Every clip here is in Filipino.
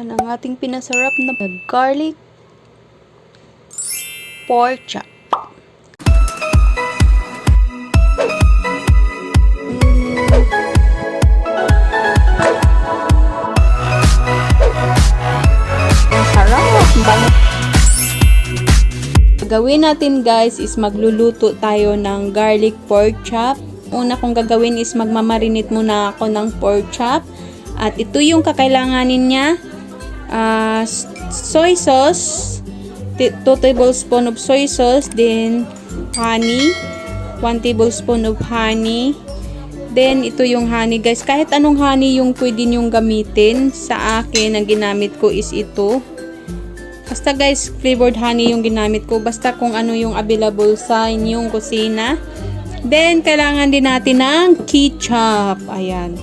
Yan ang ating pinasarap na garlic pork chop. Gagawin natin guys is magluluto tayo ng garlic pork chop. Una kong gagawin is magmamarinate muna ako ng pork chop. At ito yung kakailanganin niya. Soy sauce, 2 tablespoon of soy sauce, then honey, 1 tablespoon of honey. Then ito yung honey guys. Kahit anong honey yung pwede nyong gamitin. Sa akin, ang ginamit ko is ito. Basta guys, flavored honey yung ginamit ko. Basta kung ano yung available sa inyong kusina. Then, kailangan din natin ng ketchup. Ayan.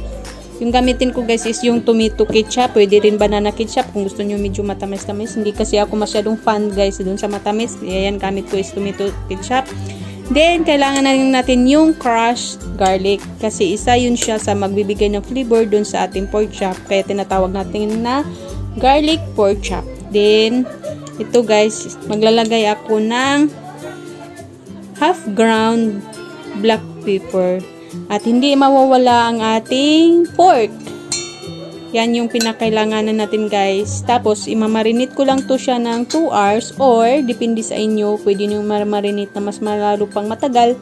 Yung gamitin ko guys is yung tomato ketchup. Pwede rin banana ketchup kung gusto nyo medyo matamis-tamis. Hindi kasi ako masyadong fan guys dun sa matamis. Ayan, gamit ko is tomato ketchup. Then, kailangan na natin yung crushed garlic. Kasi isa yun siya sa magbibigay ng flavor dun sa ating pork chop. Kaya tinatawag natin na garlic pork chop. Then, ito guys, maglalagay ako ng half ground black pepper. At hindi mawawala ang ating pork. Yan yung pinakailanganan natin guys. Tapos, imamarinate ko lang to siya ng 2 hours or depende sa inyo. Pwede nyo marinate na mas malalo pang matagal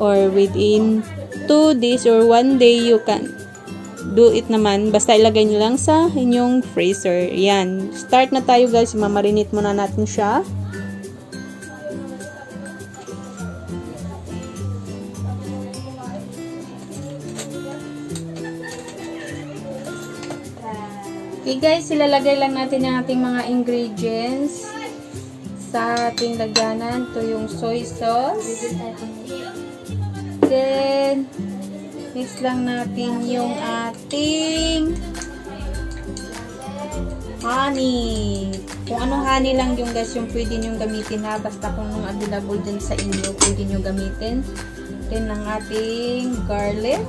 or within 2 days or 1 day you can do it naman. Basta ilagay nyo lang sa inyong freezer. Yan. Start na tayo guys. Imamarinate muna natin siya. Okay guys, ilalagay lang natin ang ating mga ingredients sa ating lagyanan. Ito yung soy sauce. Then, mix lang natin yung ating honey. Kung anong honey lang yung guys yung pwede nyo gamitin ha. Basta kung anong available dyan sa inyo, pwede nyo gamitin. Then, ang ating garlic.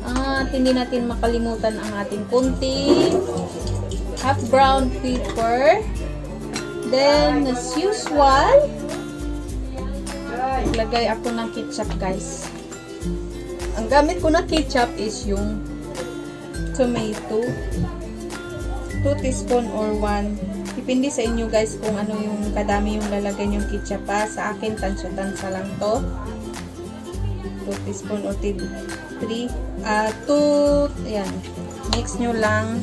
At hindi natin makalimutan ang ating kunting half brown pepper. Then, as usual, lagay ako ng ketchup guys. Ang gamit ko na ketchup is yung tomato. 2 teaspoon or 1. Depende sa inyo guys kung ano yung kadami yung lalagay yung ketchup pa. Sa akin, tansya-tansya lang to. 2 teaspoon or 3. 2. Ayan. Mix nyo lang.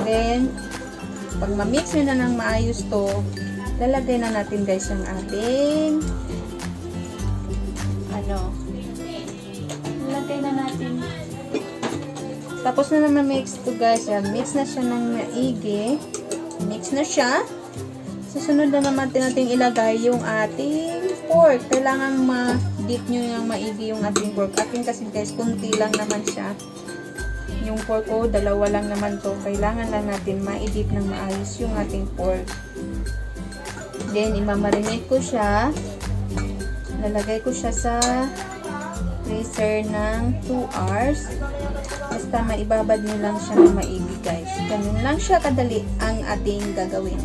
Then, pag ma-mix nyo na ng maayos to, lalagay na natin guys yung ating lalagay na natin. Tapos na naman mix to guys. Yan. Mix na siya ng maigi. Mix na siya. Susunod na naman natin ilagay yung ating pork. Kailangan ma-dip nyo yung maigi yung ating pork. Ating kasi guys, kunti lang naman siya. Yung pork ko, dalawa lang naman to. Kailangan lang natin ma-dip ng maayos yung ating pork. Then, imamarinate ko siya. Lalagay ko siya sa freezer ng 2 hours. Basta maibabad nyo lang siya ng maigi guys. Ganun lang siya kadali ang ating gagawin.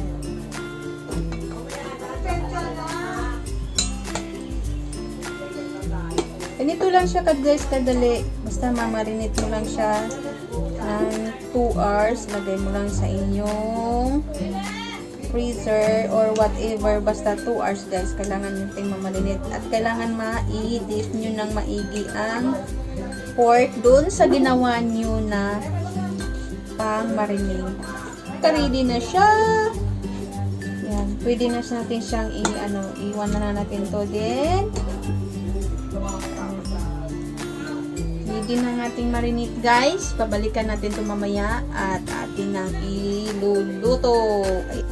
Ganito lang siya guys kadali. Basta mamarinate mo lang siya ng 2 hours. Lagay mo lang sa inyong freezer or whatever. Basta 2 hours guys. Kailangan nyo tayong mamarinate. At kailangan ma-i-dip nyo ng maigi ang pork dun sa ginawa nyo na pang-marinate. Ready na siya. Yan. Pwede na natin siyang iwan na natin to din. Ready na ng ating marinate guys. Pabalikan natin ito mamaya at atin nang iluluto.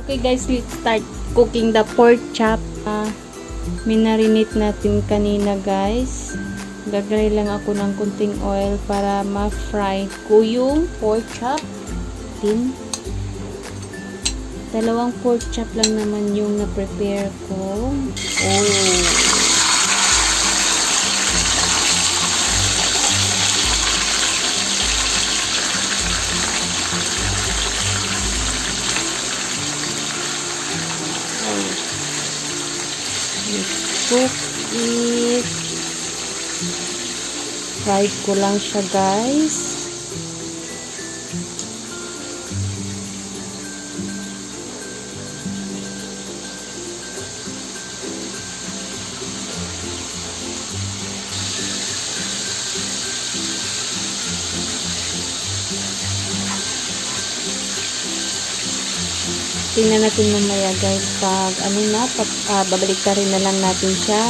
Okay guys, we start cooking the pork chop. Minarinate natin kanina guys. Gagawin lang ako ng kunting oil para ma-fry ko yung pork chop. Din. 2 pork chop lang naman yung na-prepare ko. Oh. cook it. Fry ko lang siya, guys. Tingnan natin mamaya, guys, pag babalik ka rin na lang natin siya.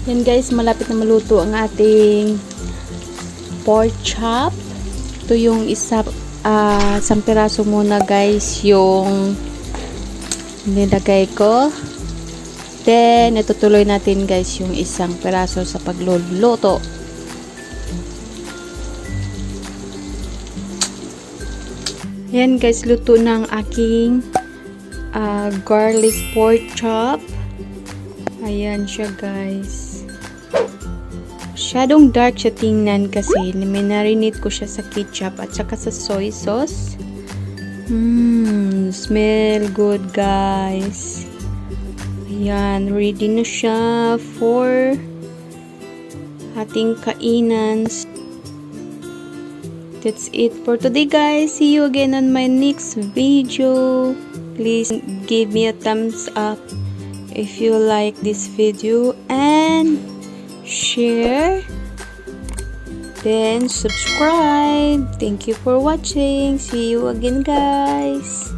Yan, guys, malapit na maluto ang ating pork chop. Ito yung isang piraso muna, guys, yung nilagay ko. Then itutuloy natin, guys, yung isang piraso sa pagluluto. Yan, guys, luto ng aking garlic pork chop. Ayan siya, guys. Masyadong dark siya tingnan kasi minarinate ko siya sa ketchup at saka sa soy sauce. Smell good, guys. Ayan, ready na siya for ating kainan. That's it for today, guys. See you again on my next video. Please give me a thumbs up if you like this video and share, then subscribe. Thank you for watching. See you again, guys.